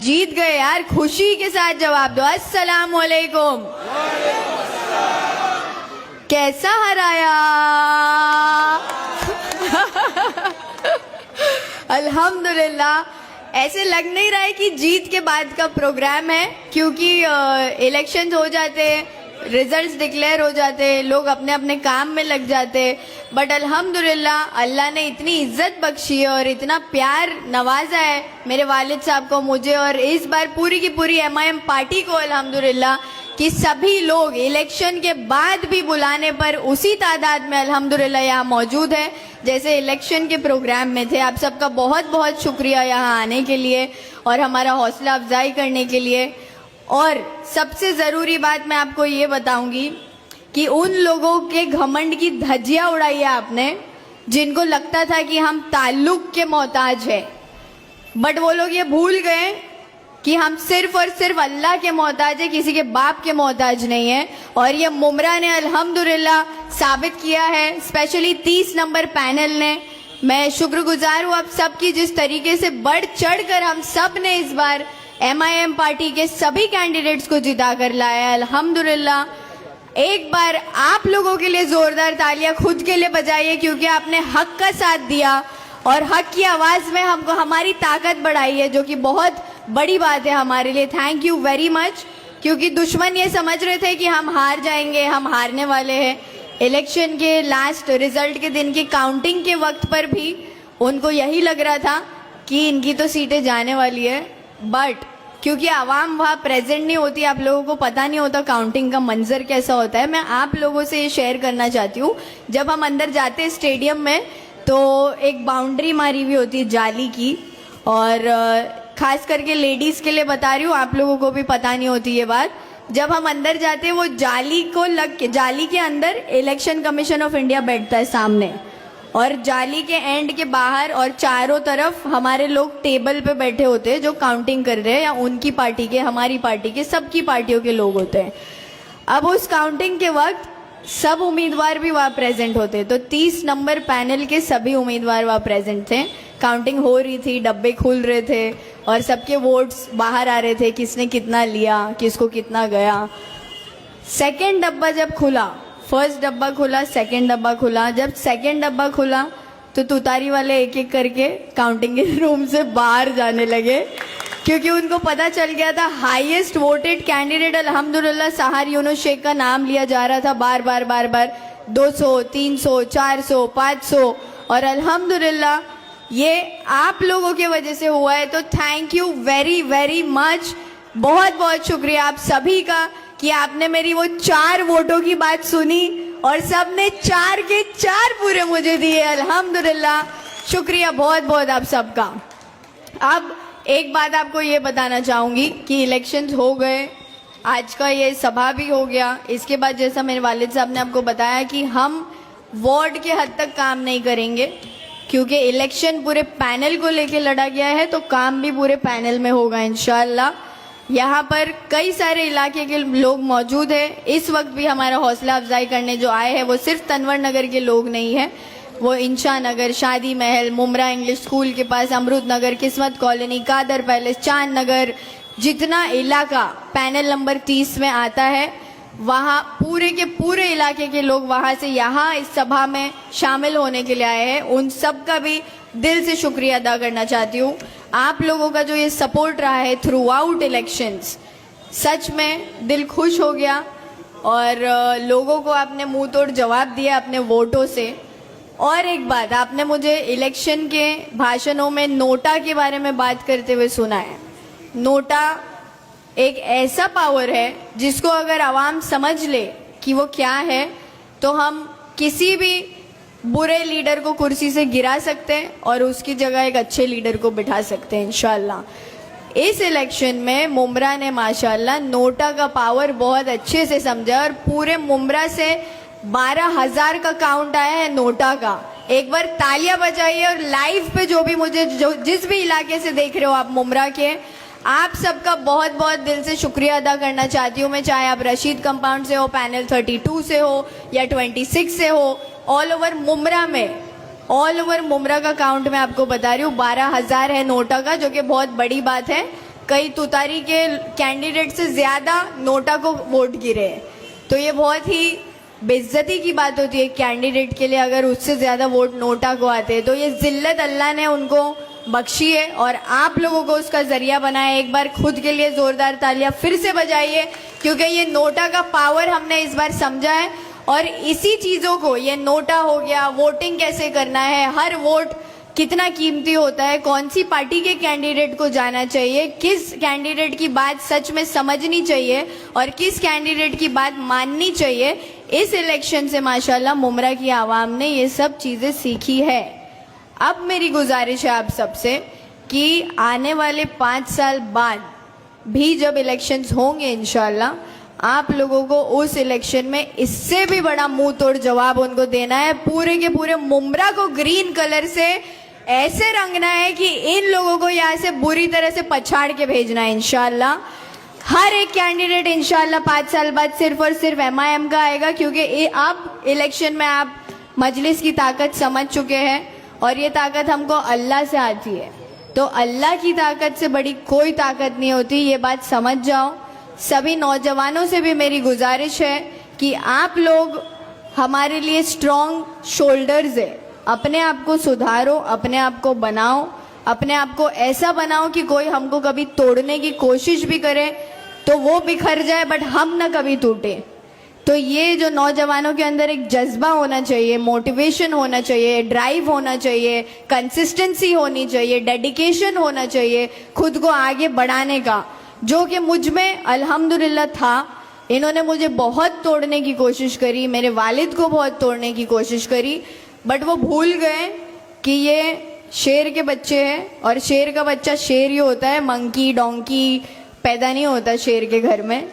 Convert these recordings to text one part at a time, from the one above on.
जीत गए यार, खुशी के साथ जवाब दो। अस्सलाम वालेकुम। कैसा हराया? अल्हम्दुलिल्लाह। ऐसे लग नहीं रहा है कि जीत के बाद का प्रोग्राम है, क्योंकि इलेक्शंस हो जाते, रिजल्ट्स डिक्लेयर हो जाते, लोग अपने अपने काम में लग जाते। बट अल्हम्दुलिल्लाह अल्लाह ने इतनी इज्जत बख्शी है और इतना प्यार नवाजा है मेरे वालिद साहब को, मुझे, और इस बार पूरी की पूरी MIM पार्टी को अल्हम्दुलिल्लाह कि सभी लोग इलेक्शन के बाद भी बुलाने पर उसी तादाद में अल्हम्दुलिल्लाह यहाँ मौजूद है जैसे इलेक्शन के प्रोग्राम में थे। आप सबका बहुत बहुत शुक्रिया यहाँ आने के लिए और हमारा हौसला अफजाई करने के लिए। और सबसे ज़रूरी बात मैं आपको ये बताऊंगी कि उन लोगों के घमंड की धज्जियां उड़ाई है आपने जिनको लगता था कि हम ताल्लुक के मोहताज हैं, बट वो लोग ये भूल गए कि हम सिर्फ और सिर्फ अल्लाह के मोहताज है, किसी के बाप के मोहताज नहीं है। और ये मुमरा ने अल्हम्दुलिल्लाह साबित किया है, स्पेशली 30 नंबर पैनल ने। मैं शुक्रगुजार हूँ आप सबकी, जिस तरीके से बढ़ चढ़ कर हम सब ने इस बार MIM पार्टी के सभी कैंडिडेट्स को जिता कर लाया अल्हम्दुलिल्लाह। एक बार आप लोगों के लिए जोरदार तालियां खुद के लिए बजाइए, क्योंकि आपने हक का साथ दिया और हक की आवाज में हमको हमारी ताकत बढ़ाई है, जो कि बहुत बड़ी बात है हमारे लिए। Thank you very much. क्योंकि दुश्मन ये समझ रहे थे कि हम हार जाएंगे, हम हारने वाले हैं। इलेक्शन के लास्ट रिजल्ट के दिन की काउंटिंग के वक्त पर भी उनको यही लग रहा था कि इनकी तो सीटें जाने वाली है, बट क्योंकि आवाम वहाँ प्रेजेंट नहीं होती, आप लोगों को पता नहीं होता काउंटिंग का मंजर कैसा होता है। मैं आप लोगों से ये शेयर करना चाहती हूँ, जब हम अंदर जाते हैं स्टेडियम में तो एक बाउंड्री मारी हुई होती है जाली की, और खास करके लेडीज़ के लिए बता रही हूँ, आप लोगों को भी पता नहीं होती ये बात। जब हम अंदर जाते हैं वो जाली को लग के, जाली के अंदर इलेक्शन कमीशन ऑफ इंडिया बैठता है सामने, और जाली के एंड के बाहर और चारों तरफ हमारे लोग टेबल पे बैठे होते हैं जो काउंटिंग कर रहे हैं, या उनकी पार्टी के, हमारी पार्टी के, सबकी पार्टियों के लोग होते हैं। अब उस काउंटिंग के वक्त सब उम्मीदवार भी वहाँ प्रेजेंट होते, तो 30 नंबर पैनल के सभी उम्मीदवार वहाँ प्रेजेंट थे। काउंटिंग हो रही थी, डब्बे खुल रहे थे और सबके वोट्स बाहर आ रहे थे, किसने कितना लिया, किसको कितना गया। सेकेंड डब्बा जब खुला, फर्स्ट डब्बा खुला, सेकेंड डब्बा खुला, जब सेकेंड डब्बा खुला तो तुतारी वाले एक एक करके काउंटिंग के रूम से बाहर जाने लगे, क्योंकि उनको पता चल गया था हाईएस्ट वोटेड कैंडिडेट अल्हम्दुलिल्लाह सहार यूनुस शेख का नाम लिया जा रहा था बार बार बार बार, 200, 300, 400, 500, और अल्हम्दुलिल्लाह ये आप लोगों की वजह से हुआ है। तो thank you very very much, बहुत बहुत शुक्रिया आप सभी का कि आपने मेरी वो 4 वोटों की बात सुनी और सबने 4 के 4 पूरे मुझे दिए। अल्हम्दुलिल्लाह, शुक्रिया बहुत बहुत आप सबका। अब एक बात आपको ये बताना चाहूँगी कि इलेक्शंस हो गए, आज का ये सभा भी हो गया। इसके बाद जैसा मेरे वालिद साहब ने आपको बताया कि हम वार्ड के हद तक काम नहीं करेंगे, क्योंकि इलेक्शन पूरे पैनल को लेके लड़ा गया है, तो काम भी पूरे पैनल में होगा इंशाअल्लाह। यहाँ पर कई सारे इलाके के लोग मौजूद हैं। इस वक्त भी हमारा हौसला अफजाई करने जो आए हैं वो सिर्फ तनवर नगर के लोग नहीं हैं, वो इंशा नगर, शादी महल, मुमरा इंग्लिश स्कूल के पास, अमरुद नगर, किस्मत कॉलोनी, कादर पैलेस, चांद नगर, जितना इलाका पैनल नंबर 30 में आता है, वहाँ पूरे के पूरे इलाके के लोग वहाँ से यहाँ इस सभा में शामिल होने के लिए आए हैं। उन सब का भी दिल से शुक्रिया अदा करना चाहती हूँ। आप लोगों का जो ये सपोर्ट रहा है थ्रू आउट इलेक्शंस, सच में दिल खुश हो गया, और लोगों को आपने मुंह तोड़ जवाब दिया अपने वोटों से। और एक बात, आपने मुझे इलेक्शन के भाषणों में नोटा के बारे में बात करते हुए सुना है। नोटा एक ऐसा पावर है जिसको अगर आवाम समझ ले कि वो क्या है, तो हम किसी भी बुरे लीडर को कुर्सी से गिरा सकते हैं और उसकी जगह एक अच्छे लीडर को बिठा सकते हैं इंशाल्लाह। इस इलेक्शन में मुमरा ने माशाल्लाह नोटा का पावर बहुत अच्छे से समझा, और पूरे मुमरा से 12,000 का काउंट आया है नोटा का। एक बार तालियां बजाइए, और लाइव पे जो भी मुझे जिस भी इलाके से देख रहे हो आप मुमरा के, आप सबका बहुत बहुत दिल से शुक्रिया अदा करना चाहती हूँ मैं। चाहे आप रशीद कंपाउंड से हो, पैनल 32 से हो या 26 से हो, ऑल ओवर मुमरा में, ऑल ओवर मुमरा का काउंट मैं आपको बता रही हूँ 12,000 है नोटा का, जो कि बहुत बड़ी बात है। कई तुतारी के कैंडिडेट से ज्यादा नोटा को वोट गिरे, तो ये बहुत ही बेइज्जती की बात होती है कैंडिडेट के लिए अगर उससे ज्यादा वोट नोटा को आते हैं। तो ये जिल्लत अल्लाह ने उनको बख्शी है और आप लोगों को उसका जरिया बनाया। एक बार खुद के लिए जोरदार तालियां फिर से बजाइए, क्योंकि ये नोटा का पावर हमने इस बार समझा है और इसी चीजों को, ये नोटा हो गया, वोटिंग कैसे करना है, हर वोट कितना कीमती होता है, कौन सी पार्टी के कैंडिडेट को जाना चाहिए, किस कैंडिडेट की बात सच में समझनी चाहिए और किस कैंडिडेट की बात माननी चाहिए, इस इलेक्शन से माशाल्लाह मुमरा की आवाम ने ये सब चीजें सीखी है। अब मेरी गुजारिश है आप सबसे कि आने वाले 5 साल बाद भी जब इलेक्शंस होंगे इंशाल्लाह, आप लोगों को उस इलेक्शन में इससे भी बड़ा मुंह तोड़ जवाब उनको देना है। पूरे के पूरे मुमरा को ग्रीन कलर से ऐसे रंगना है कि इन लोगों को यहाँ से बुरी तरह से पछाड़ के भेजना है इंशाल्लाह। हर एक कैंडिडेट इंशाल्लाह 5 साल बाद सिर्फ और सिर्फ MIM का आएगा, क्योंकि अब इलेक्शन में आप मजलिस की ताकत समझ चुके हैं और ये ताकत हमको अल्लाह से आती है। तो अल्लाह की ताकत से बड़ी कोई ताकत नहीं होती, ये बात समझ जाओ। सभी नौजवानों से भी मेरी गुजारिश है कि आप लोग हमारे लिए स्ट्रॉन्ग शोल्डर्स है। अपने आप को सुधारो, अपने आप को बनाओ, अपने आप को ऐसा बनाओ कि कोई हमको कभी तोड़ने की कोशिश भी करे तो वो बिखर जाए, बट हम ना कभी टूटे। तो ये जो नौजवानों के अंदर एक जज्बा होना चाहिए, मोटिवेशन होना चाहिए, ड्राइव होना चाहिए, कंसिस्टेंसी होनी चाहिए, डेडिकेशन होना चाहिए खुद को आगे बढ़ाने का, जो कि मुझ में अल्हम्दुलिल्लाह था। इन्होंने मुझे बहुत तोड़ने की कोशिश करी, मेरे वालिद को बहुत तोड़ने की कोशिश करी, बट वो भूल गए कि ये शेर के बच्चे हैं और शेर का बच्चा शेर ही होता है, मंकी डोंकी पैदा नहीं होता शेर के घर में,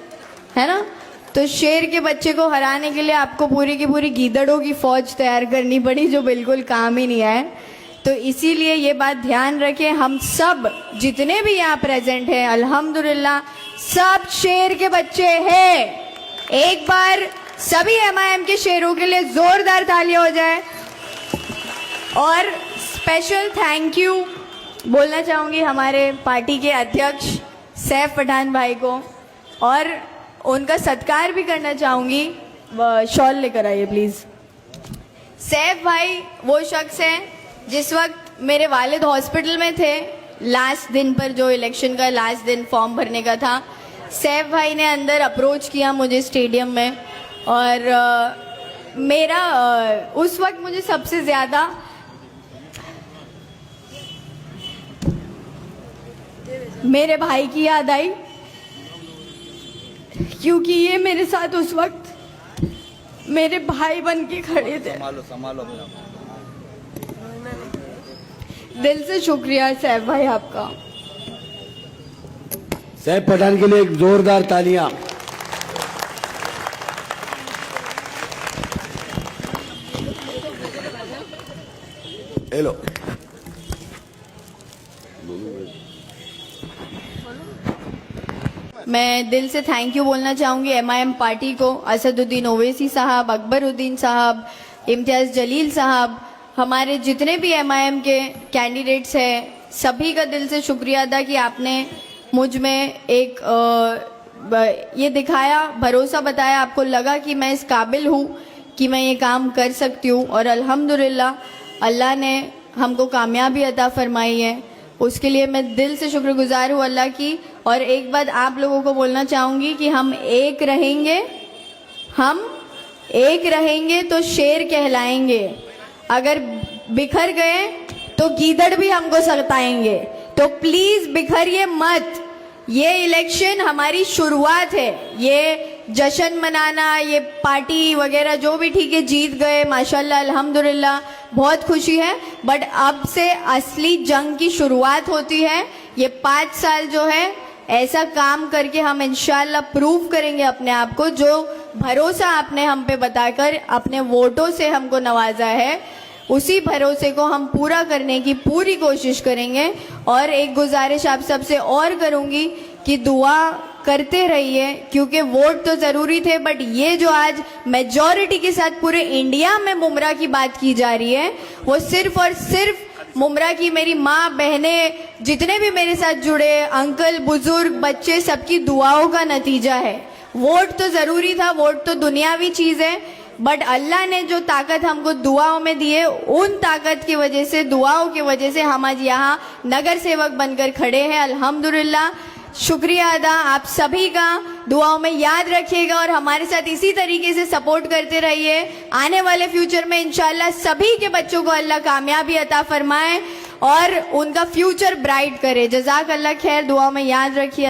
है ना। तो शेर के बच्चे को हराने के लिए आपको पूरी की पूरी गीदड़ों की फौज तैयार करनी पड़ी, जो बिल्कुल काम ही नहीं आए। तो इसीलिए ये बात ध्यान रखें, हम सब जितने भी यहाँ प्रेजेंट हैं अल्हम्दुलिल्लाह सब शेर के बच्चे हैं। एक बार सभी MIM के शेरों के लिए जोरदार तालियां हो जाए। और स्पेशल थैंक यू बोलना चाहूँगी हमारे पार्टी के अध्यक्ष सैफ पठान भाई को, और उनका सत्कार भी करना चाहूँगी। शॉल लेकर आइए प्लीज़। सैफ भाई वो शख्स हैं जिस वक्त मेरे वालिद हॉस्पिटल में थे, लास्ट दिन पर जो इलेक्शन का लास्ट दिन फॉर्म भरने का था, सैफ भाई ने अंदर अप्रोच किया मुझे स्टेडियम में, और मेरा उस वक्त मुझे सबसे ज़्यादा मेरे भाई की याद आई, क्योंकि ये मेरे साथ उस वक्त मेरे भाई बन के खड़े थे। संभालो दिल से शुक्रिया सैफ भाई आपका। सैफ पठान के लिए एक जोरदार तालियां। हेलो मैं दिल से थैंक यू बोलना चाहूँगी MIM पार्टी को, असदुद्दीन ओवैसी साहब, अकबरुद्दीन साहब, इम्तियाज़ जलील साहब, हमारे जितने भी MIM के कैंडिडेट्स हैं, सभी का दिल से शुक्रिया अदा कि आपने मुझ में एक ये दिखाया, भरोसा बताया, आपको लगा कि मैं इस काबिल हूँ कि मैं ये काम कर सकती हूँ, और अल्हम्दुलिल्लाह अल्लाह ने हमको कामयाबी अता फरमाई है। उसके लिए मैं दिल से शुक्रगुजार हूँ अल्लाह की। और एक बात आप लोगों को बोलना चाहूँगी कि हम एक रहेंगे तो शेर कहलाएंगे, अगर बिखर गए तो गीदड़ भी हमको सताएंगे। तो प्लीज बिखरिए मत, ये इलेक्शन हमारी शुरुआत है, ये जश्न मनाना, ये पार्टी वगैरह जो भी ठीक है, जीत गए माशाल्लाह अल्हम्दुलिल्लाह, बहुत खुशी है, बट अब से असली जंग की शुरुआत होती है। ये 5 साल जो है ऐसा काम करके हम इंशाल्लाह प्रूव करेंगे अपने आप को, जो भरोसा आपने हम पे बताकर अपने वोटों से हमको नवाजा है, उसी भरोसे को हम पूरा करने की पूरी कोशिश करेंगे। और एक गुजारिश आप सबसे और करूंगी कि दुआ करते रहिए, क्योंकि वोट तो जरूरी थे, बट ये जो आज मेजॉरिटी के साथ पूरे इंडिया में मुमरा की बात की जा रही है, वो सिर्फ और सिर्फ मुमरा की मेरी माँ बहनें जितने भी मेरे साथ जुड़े, अंकल बुजुर्ग बच्चे, सबकी दुआओं का नतीजा है। वोट तो जरूरी था, वोट तो दुनियावी चीज है, बट अल्लाह ने जो ताकत हमको दुआओं में दी है, उन ताकत की वजह से, दुआओं की वजह से हम आज यहाँ नगर सेवक बनकर खड़े हैं। अल्हम्दुलिल्लाह, शुक्रिया अदा आप सभी का। दुआओं में याद रखिएगा और हमारे साथ इसी तरीके से सपोर्ट करते रहिए। आने वाले फ्यूचर में इंशाल्लाह सभी के बच्चों को अल्लाह कामयाबी अता फरमाए और उनका फ्यूचर ब्राइट करे। जज़ाक अल्लाह खैर, दुआओं में याद रखिए।